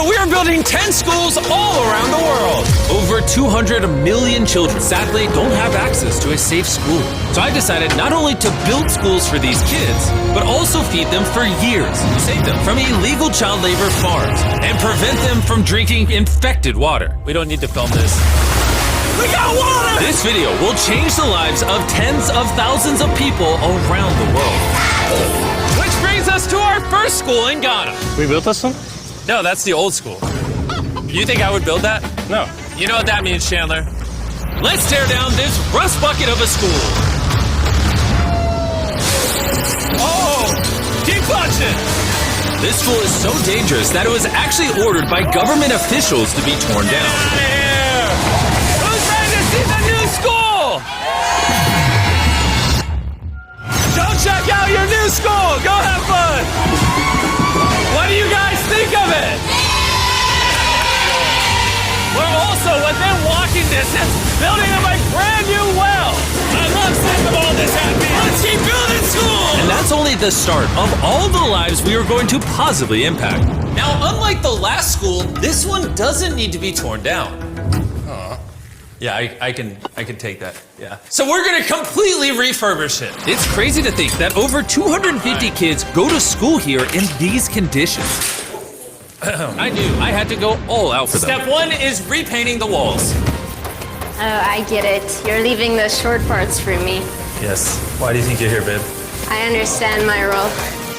video, we are building 10 schools all around the world. Over 200 million children, sadly, don't have access to a safe school. So I decided not only to build schools for these kids, but also feed them for years, save them from illegal child labor farms, and prevent them from drinking infected water. We don't need to film this. We got water! This video will change the lives of tens of thousands of people around the world. Which brings us to our first school in Ghana. We built this one? No, that's the old school. You think I would build that? No. You know what that means, Chandler? Let's tear down this rust bucket of a school. Oh, keep punching! This school is so dangerous that it was actually ordered by government officials to be torn down. Who's ready to see the new school? Go check out your new school. Go have fun. What do you guys think of it? We're also within walking distance, building up a brand new well. I love seeing all this happen. Let's keep building schools. And that's only the start of all the lives we are going to positively impact. Now, unlike the last school, this one doesn't need to be torn down. Yeah, I can take that, yeah. So we're gonna completely refurbish it. It's crazy to think that over 250 kids go to school here in these conditions. I knew I had to go all out for them. Step one is repainting the walls. Oh, I get it. You're leaving the short parts for me. Yes, why do you think you're here, babe? I understand my role.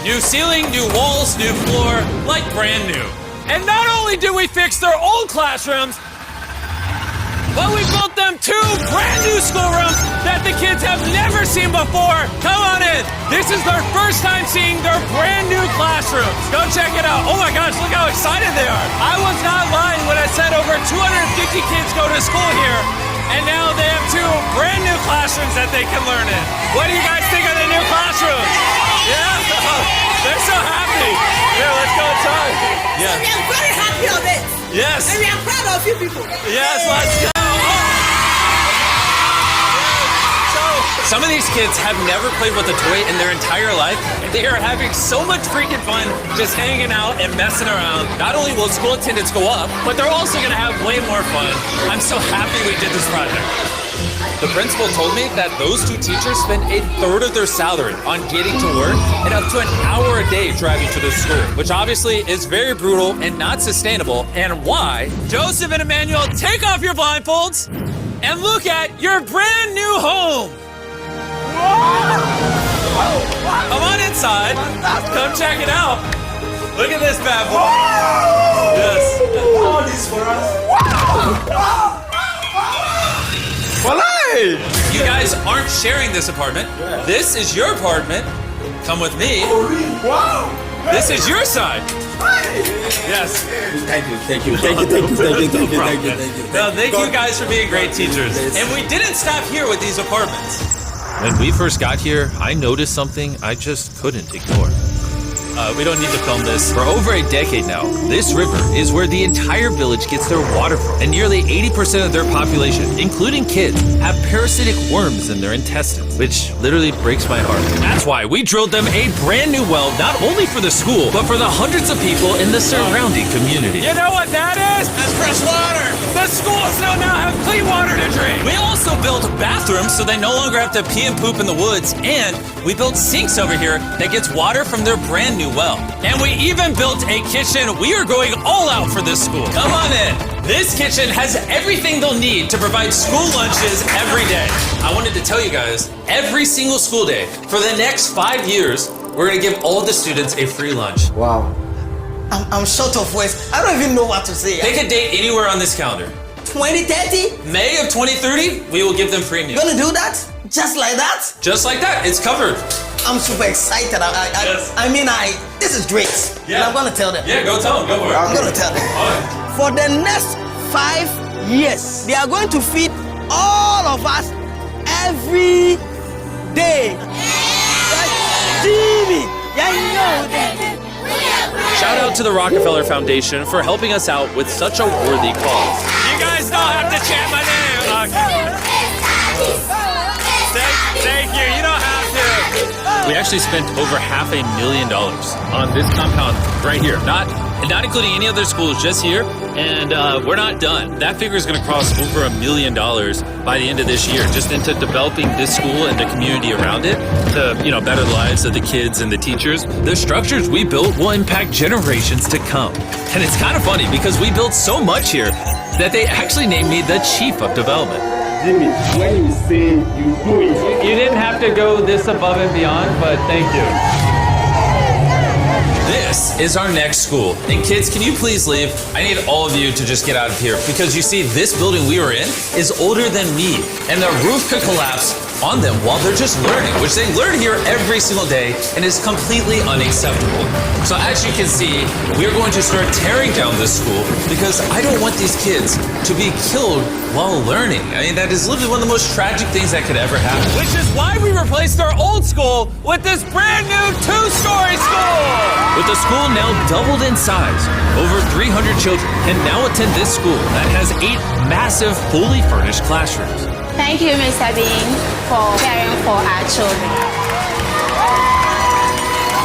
New ceiling, new walls, new floor, like brand new. And not only did we fix their old classrooms, but we built them 2 brand new schoolrooms that the kids have never seen before. Come on in. This is their first time seeing their brand new classrooms. Go check it out. Oh my gosh, look how excited they are. I was not lying when I said over 250 kids go to school here, and now they have 2 brand new classrooms that they can learn in. What do you guys think of the new classrooms? Yeah? They're so happy. Yeah, let's go inside. Yeah. We are very happy of it. Yes. And we are proud of you people. Yes, let's go. Some of these kids have never played with a toy in their entire life. They are having so much freaking fun just hanging out and messing around. Not only will school attendance go up, but they're also gonna have way more fun. I'm so happy we did this project. The principal told me that those 2 teachers spend 1/3 of their salary on getting to work and up to an hour a day driving to the school, which obviously is very brutal and not sustainable. And why? Joseph and Emmanuel, take off your blindfolds and look at your brand new home. Come on inside. Come check it out. Look at this bad boy. Yes. All this for us. You guys aren't sharing this apartment. This is your apartment. Come with me. Wow. This is your side. Yes. Thank you. No, thank you guys for being great teachers. And we didn't stop here with these apartments. When we first got here, I noticed something I just couldn't ignore. We don't need to film this. For over a decade now, this river is where the entire village gets their water from. And nearly 80% of their population, including kids, have parasitic worms in their intestines, which literally breaks my heart. That's why we drilled them a brand new well, not only for the school, but for the hundreds of people in the surrounding community. You know what that is? That's fresh water. The schools now have clean water to drink. We also built bathrooms so they no longer have to pee and poop in the woods. And we built sinks over here that gets water from their brand new well. And we even built a kitchen. We are going all out for this school. Come on in. This kitchen has everything they'll need to provide school lunches every day. I wanted to tell you guys, every single school day for the next 5 years, we're gonna give all the students a free lunch. Wow. I'm short of words. I don't even know what to say. Pick a date anywhere on this calendar. 2030? May of 2030, we will give them free meals. Gonna do that? Just like that? Just like that, it's covered. I'm super excited. Yes. This is great. Yeah. And I'm gonna tell them. Yeah, go tell them, go for it. I'm gonna tell them. All right. For the next 5 years, they are going to feed all of us every day. Jimmy, yeah, you know that. Shout out to the Rockefeller Foundation for helping us out with such a worthy cause. You guys don't have to chant my name. Thank you. You don't have to. We actually spent over $500,000 on this compound right here. Not and not including any other schools, just here. And we're not done. That figure is going to cross over $1 million by the end of this year, just into developing this school and the community around it to, better the lives of the kids and the teachers. The structures we built will impact generations to come. And it's kind of funny because we built so much here that they actually named me the Chief of Development. Jimmy, when you say you do it. You didn't have to go this above and beyond, but thank you. This is our next school. And kids, can you please leave? I need all of you to just get out of here because you see, this building we were in is older than me, and the roof could collapse on them while they're just learning, which they learn here every single day and is completely unacceptable. So as you can see, we're going to start tearing down this school because I don't want these kids to be killed while learning. I mean, that is literally one of the most tragic things that could ever happen. Which is why we replaced our old school with this brand new 2-story school! With the school now doubled in size, over 300 children can now attend this school that has 8 massive, fully furnished classrooms. Thank you, Mr. Bean, for caring for our children.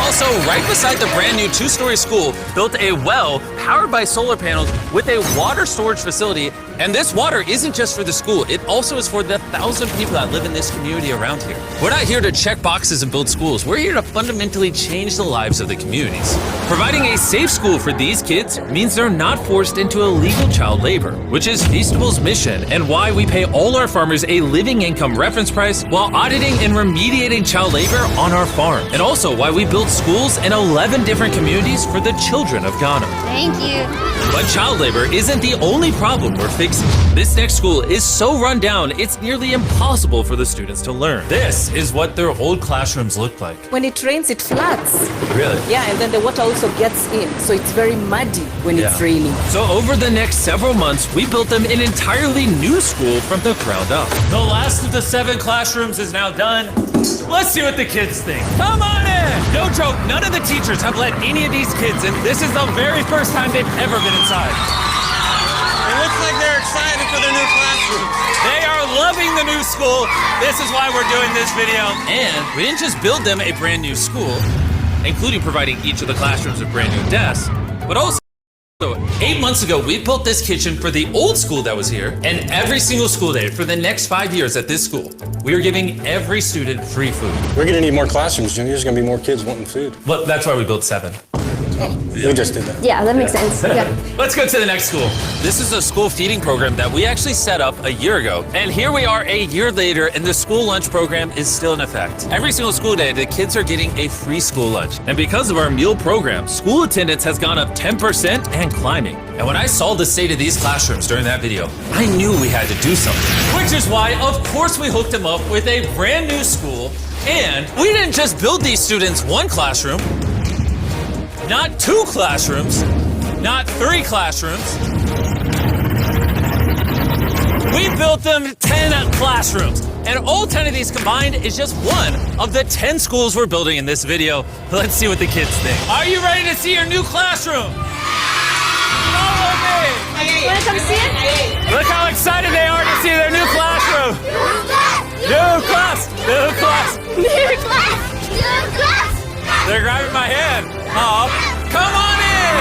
Also, right beside the brand new 2-story school, built a well powered by solar panels with a water storage facility. And this water isn't just for the school, it also is for the 1,000 people that live in this community around here. We're not here to check boxes and build schools. We're here to fundamentally change the lives of the communities. Providing a safe school for these kids means they're not forced into illegal child labor, which is Feastable's mission and why we pay all our farmers a living income reference price while auditing and remediating child labor on our farm. And also why we build schools in 11 different communities for the children of Ghana. Thank you. But child labor isn't the only problem we're facing. This next school is so run down, it's nearly impossible for the students to learn. This is what their old classrooms look like. When it rains, it floods. Really? Yeah, and then the water also gets in, so it's very muddy when it's raining. So over the next several months, we built them an entirely new school from the ground up. The last of the 7 classrooms is now done. Let's see what the kids think. Come on in! No joke, none of the teachers have let any of these kids in. This is the very first time they've ever been inside. It looks like they're excited for their new classroom. They are loving the new school. This is why we're doing this video. And we didn't just build them a brand new school, including providing each of the classrooms with brand new desks, but also 8 months ago, we built this kitchen for the old school that was here, and every single school day for the next 5 years at this school, we are giving every student free food. We're gonna need more classrooms, Junior. There's gonna be more kids wanting food. Well, that's why we built 7. Oh, we just did that. Yeah, that makes sense. Yeah. Let's go to the next school. This is a school feeding program that we actually set up a year ago. And here we are a year later, and the school lunch program is still in effect. Every single school day, the kids are getting a free school lunch. And because of our meal program, school attendance has gone up 10% and climbing. And when I saw the state of these classrooms during that video, I knew we had to do something. Which is why, of course, we hooked them up with a brand new school. And we didn't just build these students 1 classroom, not 2 classrooms, not 3 classrooms. We built them 10 classrooms. And all 10 of these combined is just one of the 10 schools we're building in this video. Let's see what the kids think. Are you ready to see your new classroom? Follow me! You wanna come see it? Look how excited they are to see their new classroom. New class! New class! New class! New class! They're grabbing my hand. Oh, come on in!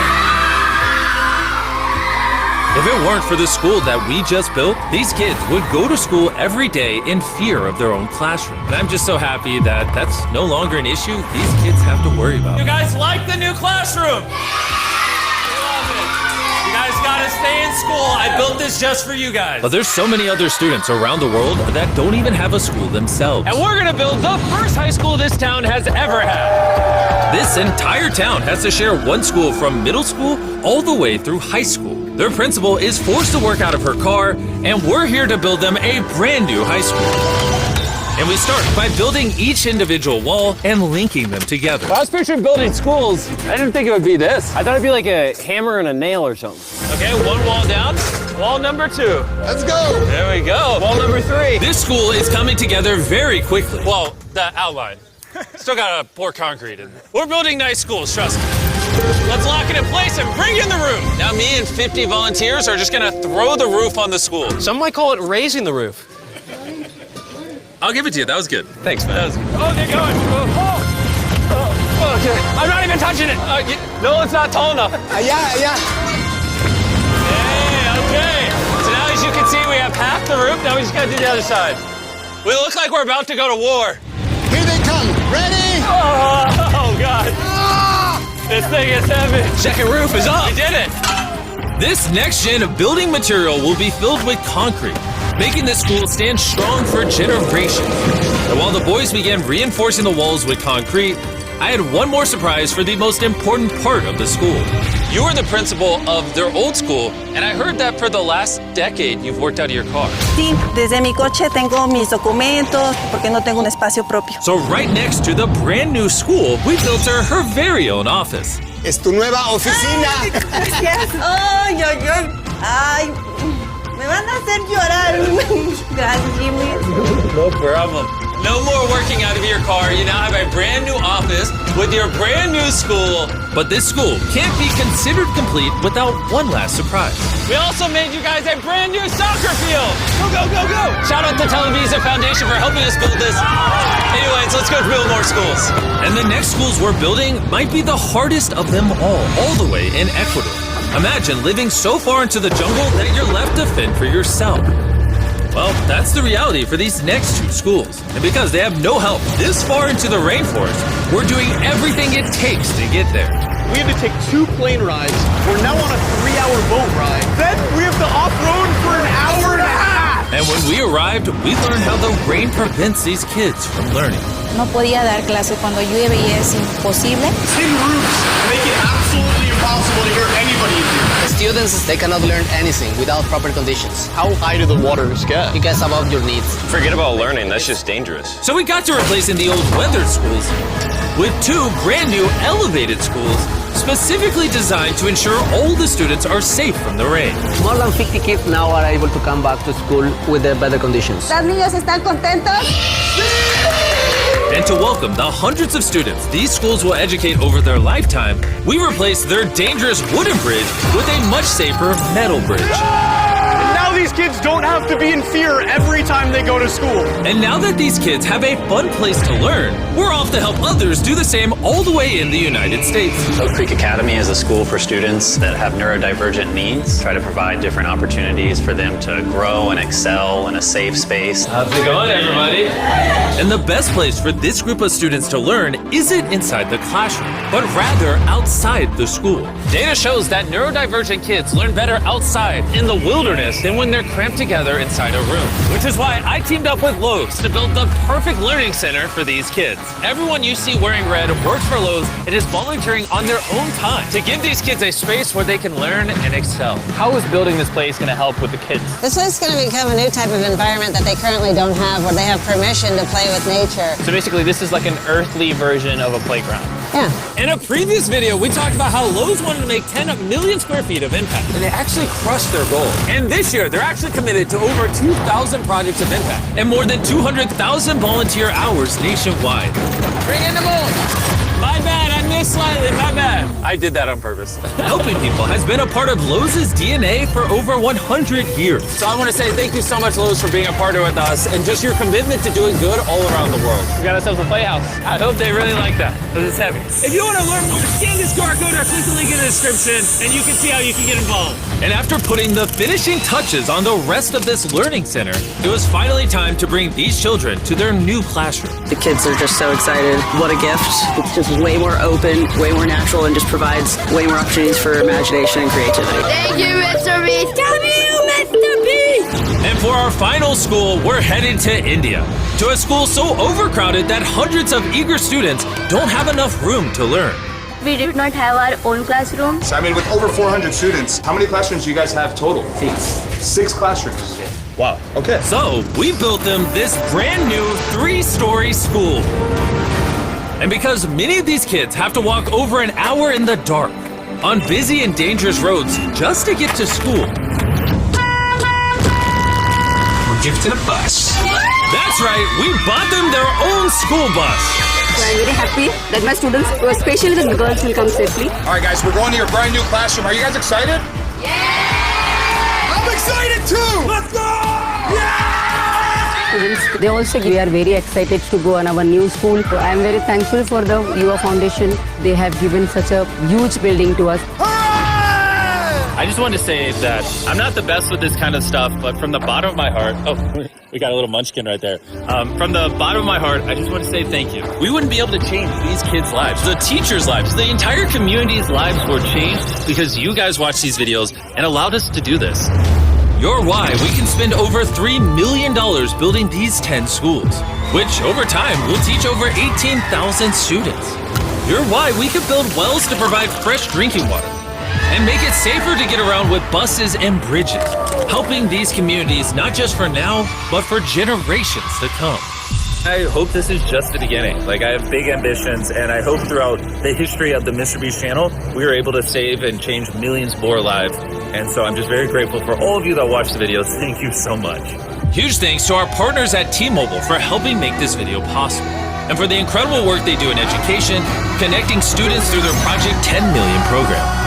If it weren't for the school that we just built, these kids would go to school every day in fear of their own classroom. And I'm just so happy that that's no longer an issue these kids have to worry about. You guys like the new classroom? Love it. You guys gotta stay in school. I built this just for you guys. But there's so many other students around the world that don't even have a school themselves. And we're gonna build the first high school this town has ever had. This entire town has to share one school from middle school all the way through high school. Their principal is forced to work out of her car, and we're here to build them a brand new high school. And we start by building each individual wall and linking them together. When I was picturing building schools, I didn't think it would be this. I thought it'd be like a hammer and a nail or something. Okay, 1 wall down. Wall number 2. Let's go. There we go. Wall number 3. This school is coming together very quickly. Well, the outline. Still gotta pour concrete in. We're building nice schools, trust me. Let's lock it in place and bring in the roof. Now me and 50 volunteers are just gonna throw the roof on the school. Some might call it raising the roof. I'll give it to you, that was good. Thanks, man. That was good. Oh, they're going. Oh, Okay. I'm not even touching it. No, it's not tall enough. Yeah. Hey, okay. So now as you can see, we have half the roof. Now we just gotta do the other side. We look like we're about to go to war. Here they come. Ready? Oh God. This thing is heavy. Second roof is up. We did it. This next gen of building material will be filled with concrete, making this school stand strong for generations. And while the boys began reinforcing the walls with concrete, I had one more surprise for the most important part of the school. You are the principal of their old school, and I heard that for the last decade you've worked out of your car. Sí, desde mi coche tengo mis documentos porque no tengo un espacio propio. So right next to the brand new school, we built her very own office. Es tu nueva oficina. Gracias. Ay, me van a hacer llorar. Gracias, Jimmy. No problem. No more working out of your car. You now have a brand new office with your brand new school. But this school can't be considered complete without one last surprise. We also made you guys a brand new soccer field. Go. Shout out to Televisa Foundation for helping us build this. Anyways, let's go build more schools. And the next schools we're building might be the hardest of them all the way in Ecuador. Imagine living so far into the jungle that you're left to fend for yourself. Well, that's the reality for these next two schools. And because they have no help this far into the rainforest, we're doing everything it takes to get there. We had to take 2 plane rides. We're now on a 3-hour boat ride. Then we have to off-road for an hour and a half. And when we arrived, we learned how the rain prevents these kids from learning. No podía dar clase cuando llueve y es imposible. Tin roofs make it absolutely impossible to hear anybody in here. Students, they cannot learn anything without proper conditions. How high do the waters get? It gets above your needs. Forget about learning, that's just dangerous. So we got to replacing the old weathered schools with 2 brand new elevated schools specifically designed to ensure all the students are safe from the rain. More than 50 kids now are able to come back to school with the better conditions. ¿Los niños están contentos? And to welcome the hundreds of students these schools will educate over their lifetime, we replaced their dangerous wooden bridge with a much safer metal bridge. And now these kids don't have to be in fear every time they go to school. And now that these kids have a fun place to learn, we're off to help others do the same all the way in the United States. Oak Creek Academy is a school for students that have neurodivergent needs. Try to provide different opportunities for them to grow and excel in a safe space. How's it going, everybody? And the best place for this group of students to learn isn't inside the classroom, but rather outside the school. Data shows that neurodivergent kids learn better outside in the wilderness than when they're cramped together inside a room. Which is why I teamed up with Lowe's to build the perfect learning center for these kids. Everyone you see wearing red works for Lowe's and is volunteering on their own time to give these kids a space where they can learn and excel. How is building this place going to help with the kids? This is going to become a new type of environment that they currently don't have, where they have permission to play with nature. So basically, this is like an earthly version of a playground. Yeah. In a previous video, we talked about how Lowe's wanted to make 10 million square feet of impact, and they actually crushed their goal. And this year, they're actually committed to over 2,000 projects of impact and more than 200,000 volunteer hours nationwide. Bring in the moon! My bad, I missed slightly, my bad. I did that on purpose. Helping people has been a part of Lowe's DNA for over 100 years. So I want to say thank you so much, Lowe's, for being a partner with us and just your commitment to doing good all around the world. We got ourselves a playhouse. I hope they really like that, because it's heavy. If you want to learn more, scan this QR code or click the link in the description, and you can see how you can get involved. And after putting the finishing touches on the rest of this learning center, it was finally time to bring these children to their new classroom. The kids are just so excited. What a gift. It's just way more open, way more natural, and just provides way more opportunities for imagination and creativity. Thank you, MrBeast. MrBeast. And for our final school, we're headed to India, to a school so overcrowded that hundreds of eager students don't have enough room to learn. We did not have our own classrooms. I mean, with over 400 students, how many classrooms do you guys have total? 6 classrooms. Wow, okay. So we built them this brand new 3-story school. And because many of these kids have to walk over an hour in the dark, on busy and dangerous roads just to get to school. We're gifted a bus. That's right, we bought them their own school bus. So I'm very happy that my students, especially the girls, will come safely. All right, guys, we're going to your brand new classroom. Are you guys excited? I'm excited too! Let's go! Yeah! students. They also are very excited to go on our new school. So I am very thankful for the UA Foundation. They have given such a huge building to us. I just wanted to say that I'm not the best with this kind of stuff, but from the bottom of my heart, oh, we got a little munchkin right there. From the bottom of my heart, I just want to say thank you. We wouldn't be able to change these kids' lives, the teachers' lives, the entire community's lives were changed because you guys watched these videos and allowed us to do this. You're why we can spend over $3 million building these 10 schools, which over time will teach over 18,000 students. You're why we could build wells to provide fresh drinking water and make it safer to get around with buses and bridges, helping these communities not just for now, but for generations to come. I hope this is just the beginning. Like, I have big ambitions, and I hope throughout the history of the MrBeast channel, we are able to save and change millions more lives. And so I'm just very grateful for all of you that watch the videos. Thank you so much. Huge thanks to our partners at T-Mobile for helping make this video possible, and for the incredible work they do in education, connecting students through their Project 10 Million program.